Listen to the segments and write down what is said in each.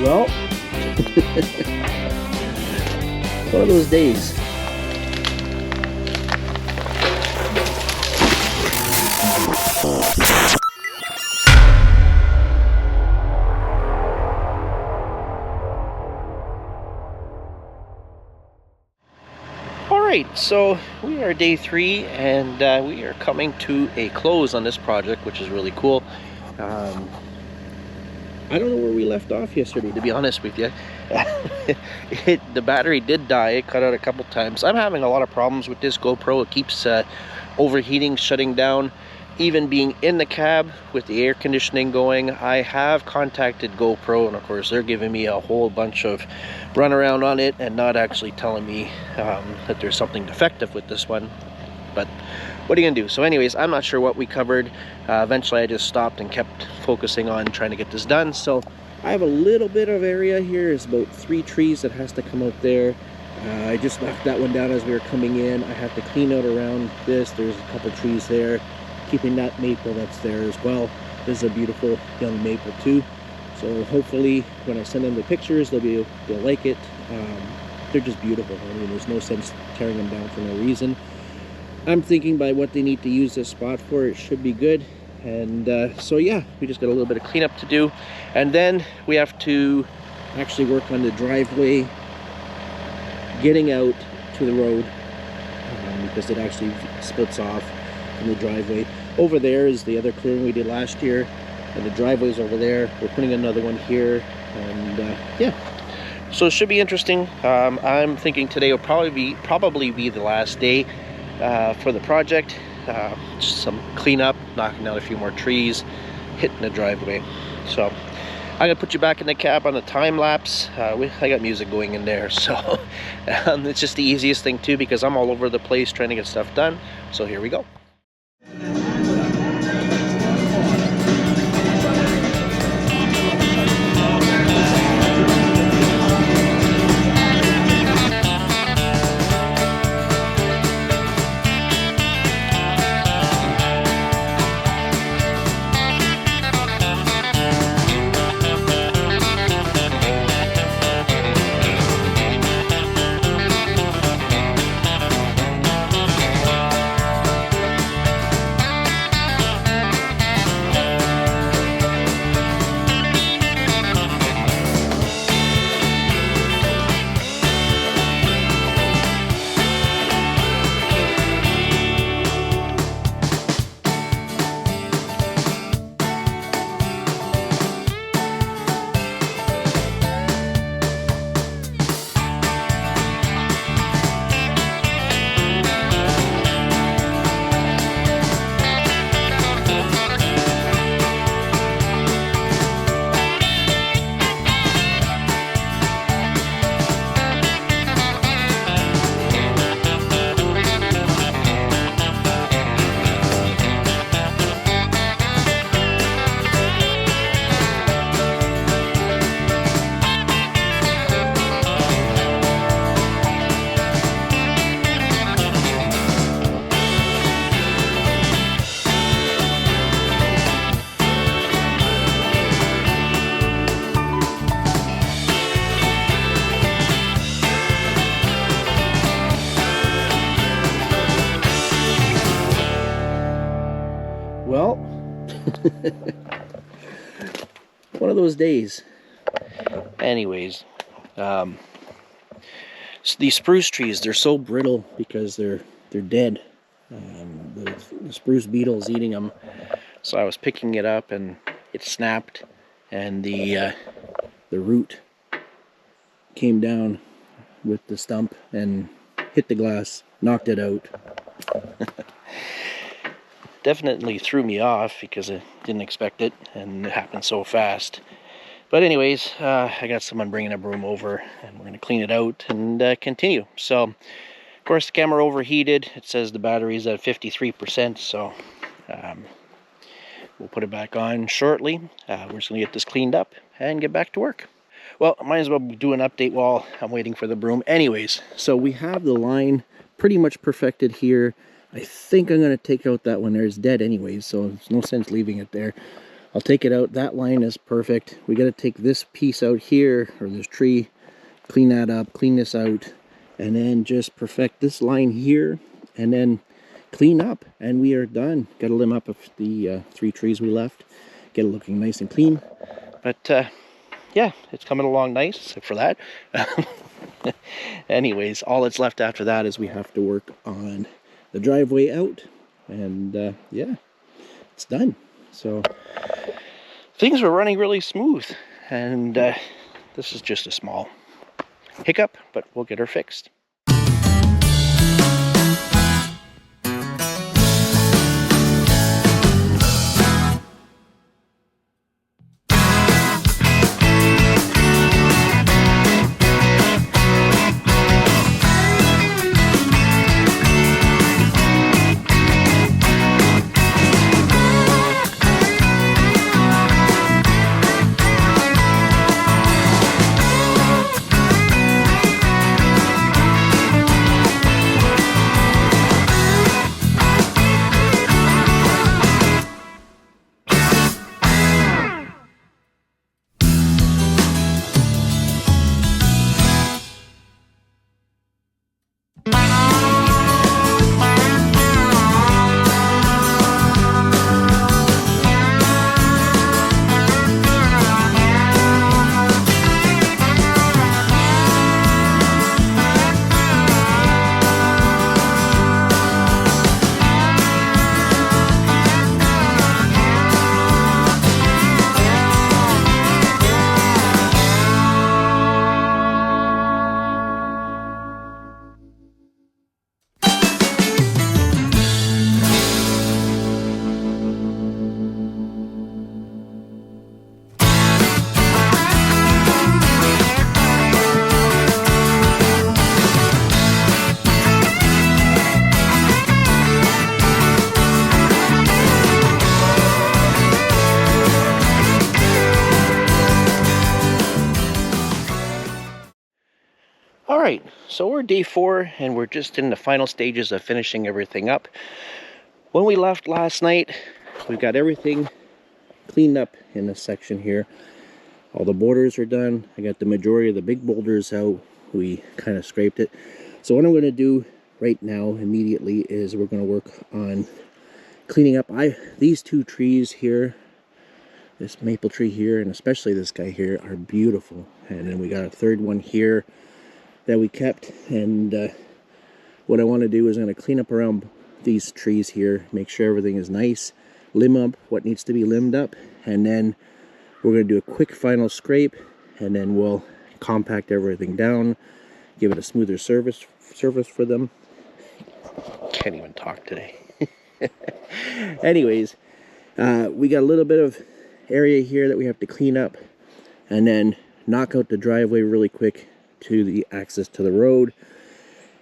Well, one of those days. Alright, so we are day 3 and we are coming to a close on this project, which is really cool. I don't know where we left off yesterday, to be honest with you. The battery did die. It cut out a couple times. I'm having a lot of problems with this GoPro. It keeps overheating, shutting down, even being in the cab with the air conditioning going. I have contacted GoPro, and of course they're giving me a whole bunch of runaround on it and not actually telling me that there's something defective with this one. But what are you gonna do? So anyways, I'm not sure what we covered. Eventually I just stopped and kept focusing on trying to get this done. So I have a little bit of area here. It's about 3 trees that has to come out there. I just knocked that one down as we were coming in. I have to clean out around this. There's a couple trees there, keeping that maple that's there as well. This is a beautiful young maple too. So hopefully when I send them the pictures, they'll like it. They're just beautiful. I mean, there's no sense tearing them down for no reason. I'm thinking by what they need to use this spot for, it should be good. And so yeah, we just got a little bit of cleanup to do, and then we have to actually work on the driveway getting out to the road, because it actually splits off from the driveway. Over there is the other clearing we did last year, and the driveway's over there. We're putting another one here, and yeah, so it should be interesting. I'm thinking today will probably be the last day for the project. Just some cleanup, knocking out a few more trees, hitting the driveway. So I'm gonna put you back in the cab on the time lapse. I got music going in there, so it's just the easiest thing too, because I'm all over the place trying to get stuff done. So here we go. Well, one of those days. Anyways, so these spruce trees, they're so brittle because they're dead. The spruce beetle's eating them. So I was picking it up and it snapped, and the root came down with the stump and hit the glass, knocked it out. Definitely threw me off because I didn't expect it, and it happened so fast. But anyways, I got someone bringing a broom over, and we're going to clean it out and continue. So, of course, the camera overheated. It says the battery's at 53%, so we'll put it back on shortly. We're just going to get this cleaned up and get back to work. Well, I might as well do an update while I'm waiting for the broom. Anyways, so we have the line pretty much perfected here. I think I'm going to take out that one there. It's dead anyways, so there's no sense leaving it there. I'll take it out. That line is perfect. We got to take this piece out here, or this tree, clean that up, clean this out, and then just perfect this line here, and then clean up, and we are done. Got to limb up the 3 trees we left, get it looking nice and clean. But yeah, it's coming along nice, except for that. Anyways, all that's left after that is we have to work on the driveway out, and yeah, it's done. So things were running really smooth, and this is just a small hiccup, but we'll get her fixed. Alright, so we're day 4 and we're just in the final stages of finishing everything up. When we left last night, we've got everything cleaned up in this section here. All the borders are done. I got the majority of the big boulders out. We kind of scraped it. So what I'm going to do right now immediately is we're going to work on cleaning up these 2 trees here. This maple tree here and especially this guy here are beautiful. And then we got a 3rd one here that we kept, and what I want to do is I'm going to clean up around these trees here, make sure everything is nice, limb up what needs to be limbed up, and then we're going to do a quick final scrape, and then we'll compact everything down, give it a smoother surface for them. Can't even talk today. Anyways, we got a little bit of area here that we have to clean up, and then knock out the driveway really quick to the access to the road,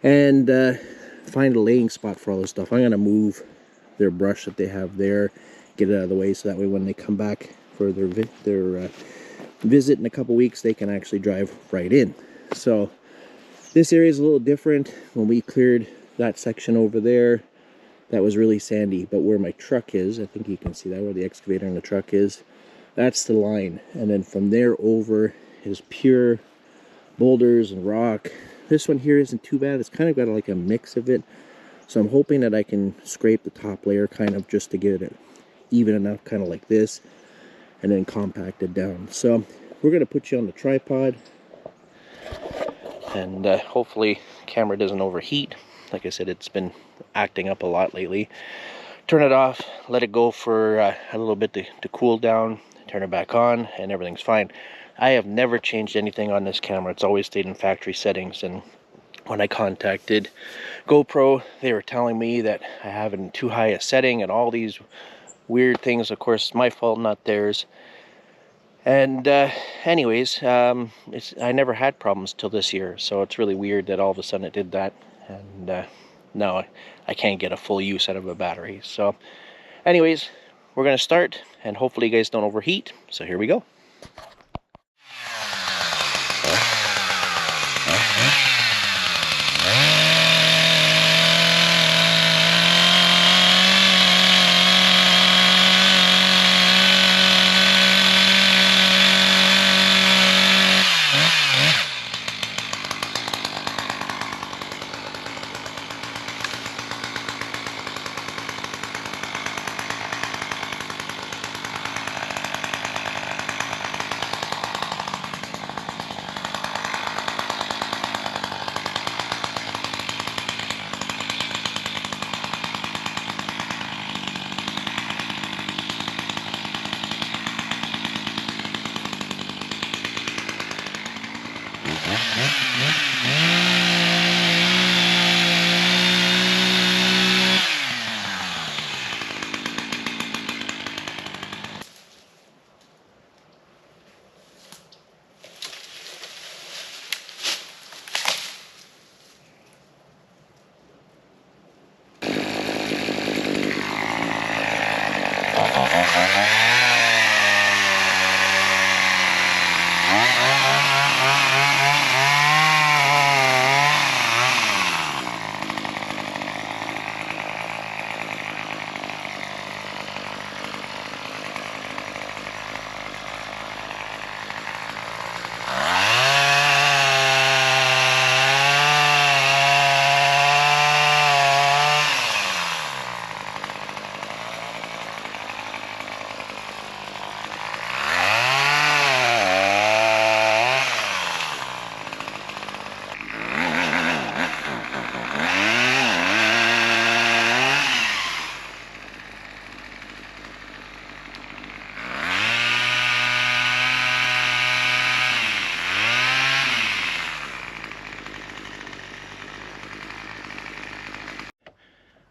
and find a laying spot for all this stuff. I'm going to move their brush that they have there, get it out of the way, so that way when they come back for their visit in a couple weeks, they can actually drive right in. So this area is a little different. When we cleared that section over there, that was really sandy, but where my truck is, I think you can see that, where the excavator and the truck is, that's the line, and then from there over is pure boulders and rock. This one here isn't too bad. It's kind of got like a mix of it, so I'm hoping that I can scrape the top layer kind of just to get it even enough, kind of like this, and then compact it down. So we're going to put you on the tripod, and hopefully camera doesn't overheat. Like I said, it's been acting up a lot lately. Turn it off, let it go for a little bit to cool down, turn it back on, and everything's fine. I have never changed anything on this camera. It's always stayed in factory settings, and when I contacted GoPro, they were telling me that I have it in too high a setting and all these weird things. Of course, it's my fault, not theirs. And anyways, I never had problems till this year, so it's really weird that all of a sudden it did that, and now I can't get a full use out of a battery. So anyways, we're going to start, and hopefully you guys don't overheat, so here we go.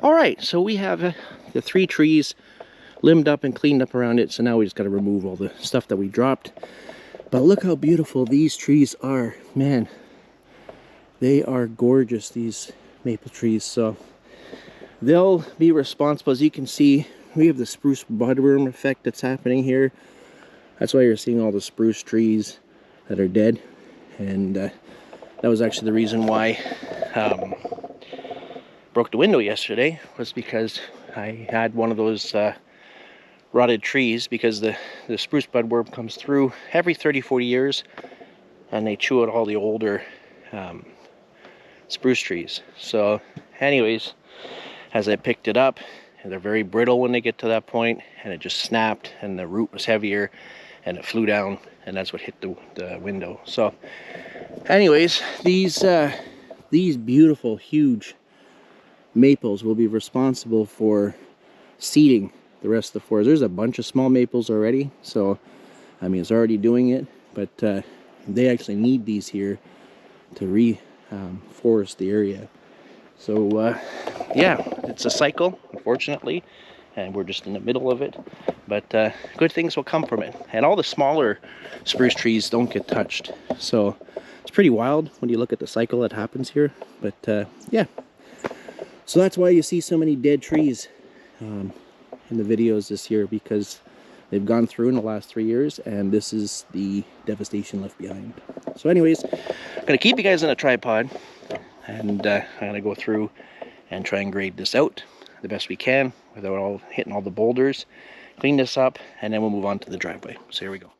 All right, so we have the 3 trees limbed up and cleaned up around it. So now we just got to remove all the stuff that we dropped. But look how beautiful these trees are. Man, they are gorgeous, these maple trees. So they'll be responsible. As you can see, we have the spruce budworm effect that's happening here. That's why you're seeing all the spruce trees that are dead. And that was actually the reason why broke the window yesterday, was because I had one of those rotted trees, because the spruce budworm comes through every 30-40 years and they chew out all the older spruce trees. So anyways, as I picked it up, and they're very brittle when they get to that point, and it just snapped and the root was heavier and it flew down, and that's what hit the window. So anyways, these beautiful huge maples will be responsible for seeding the rest of the forest. There's a bunch of small maples already, so I mean it's already doing it, but they actually need these here to reforest the area. So yeah, it's a cycle, unfortunately, and we're just in the middle of it, but good things will come from it. And all the smaller spruce trees don't get touched, so it's pretty wild when you look at the cycle that happens here. But yeah, so that's why you see so many dead trees in the videos this year, because they've gone through in the last 3 years, and this is the devastation left behind. So anyways, I'm gonna keep you guys on a tripod, and I'm gonna go through and try and grade this out the best we can without all hitting all the boulders, clean this up, and then we'll move on to the driveway. So here we go.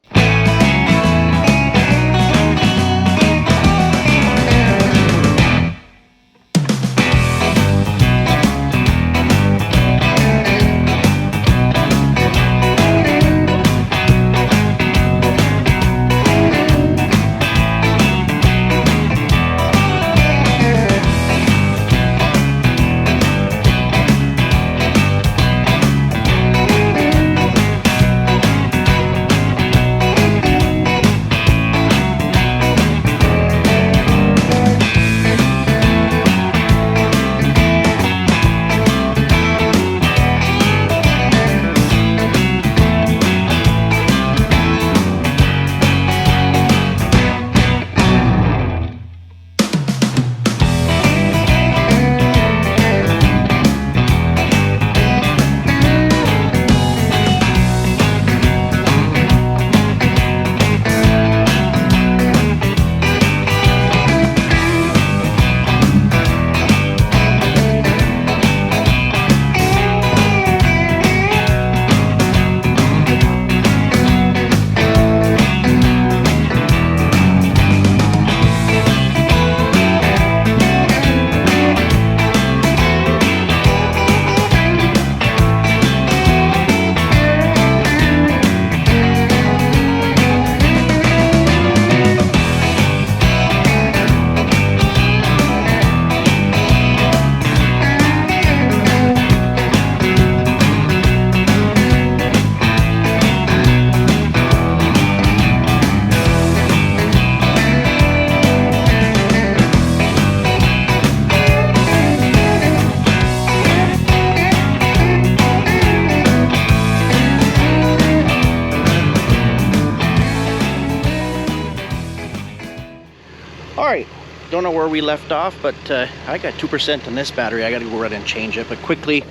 All right, don't know where we left off, but I got 2% on this battery. I got to go right and change it. But quickly,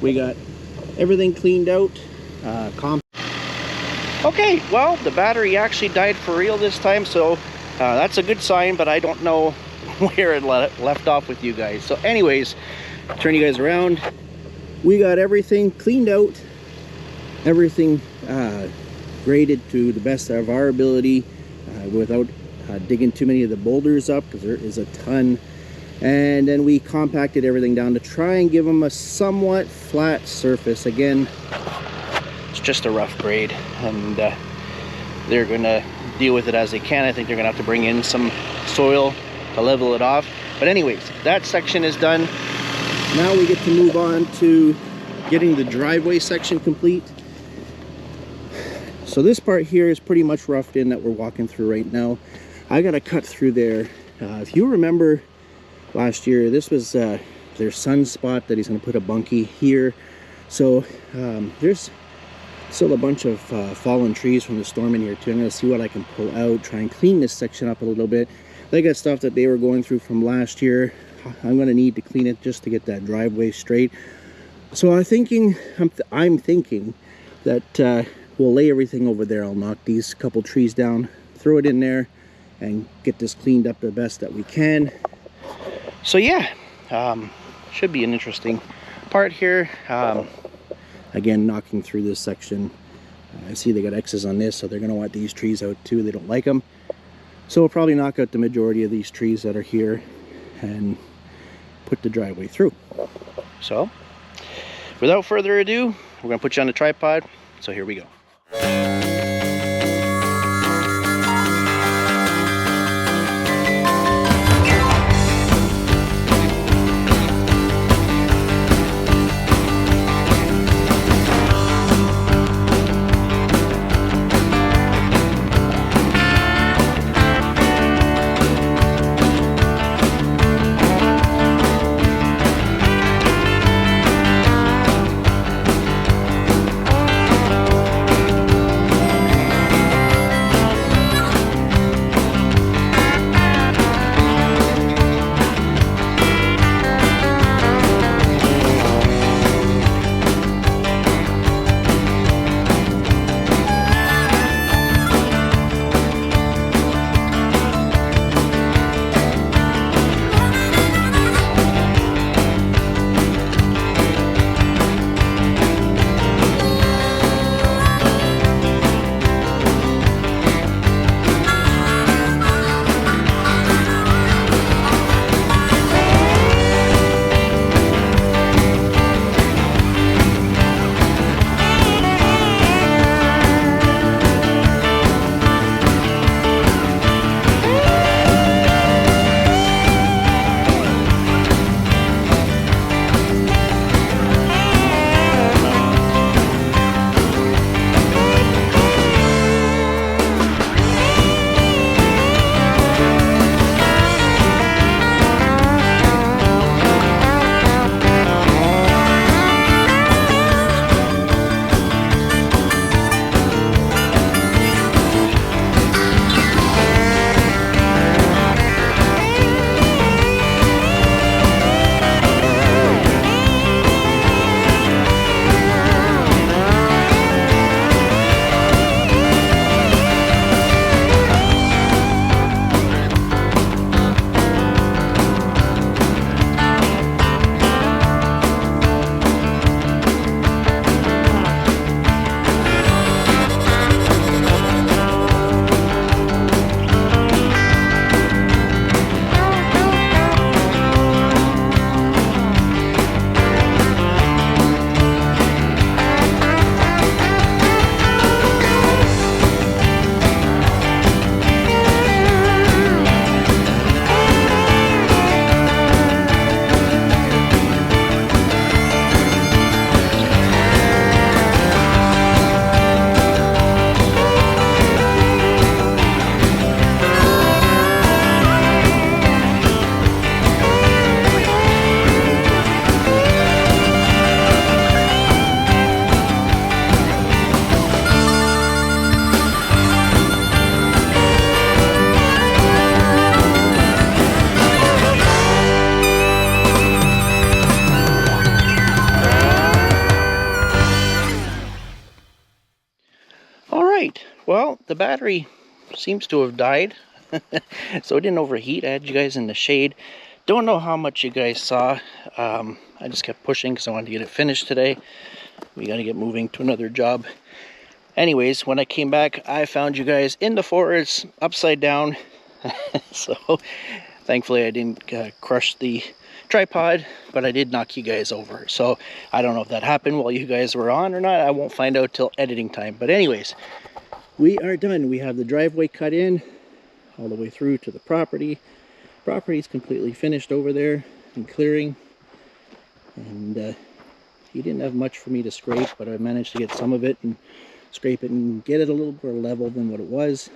we got everything cleaned out. Okay, well, the battery actually died for real this time, so that's a good sign, but I don't know where it left off with you guys. So anyways, turn you guys around. We got everything cleaned out, everything graded to the best of our ability without digging too many of the boulders up, because there is a ton. And then we compacted everything down to try and give them a somewhat flat surface. Again, it's just a rough grade, and they're gonna deal with it as they can. I think they're gonna have to bring in some soil to level it off. But anyways, that section is done. Now we get to move on to getting the driveway section complete. So this part here is pretty much roughed in that we're walking through right now. I gotta cut through there. If you remember last year, this was their son's spot that he's gonna put a bunkie here. So there's still a bunch of fallen trees from the storm in here too. I'm gonna see what I can pull out, try and clean this section up a little bit. They got stuff that they were going through from last year. I'm gonna need to clean it just to get that driveway straight. So I'm thinking that we'll lay everything over there. I'll knock these couple trees down, throw it in there, and get this cleaned up the best that we can. So yeah, should be an interesting part here. Again, knocking through this section. I see they got X's on this, so they're gonna want these trees out too. They don't like them. So we'll probably knock out the majority of these trees that are here and put the driveway through. So without further ado, we're gonna put you on the tripod. So here we go. the battery seems to have died. So it didn't overheat. I had you guys in the shade. Don't know how much you guys saw. I just kept pushing because I wanted to get it finished today. We got to get moving to another job. Anyways, when I came back, I found you guys in the forest, upside down. So thankfully I didn't crush the tripod, but I did knock you guys over. So I don't know if that happened while you guys were on or not. I won't find out till editing time. But anyways, we are done. We have the driveway cut in all the way through to the property. Property's completely finished over there and clearing. And he didn't have much for me to scrape, but I managed to get some of it and scrape it and get it a little more level than what it was.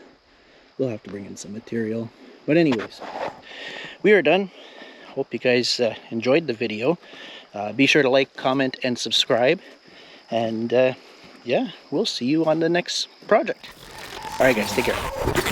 We'll have to bring in some material. But anyways, we are done. Hope you guys enjoyed the video. Be sure to like, comment, and subscribe. And yeah, we'll see you on the next project. All right, guys, take care.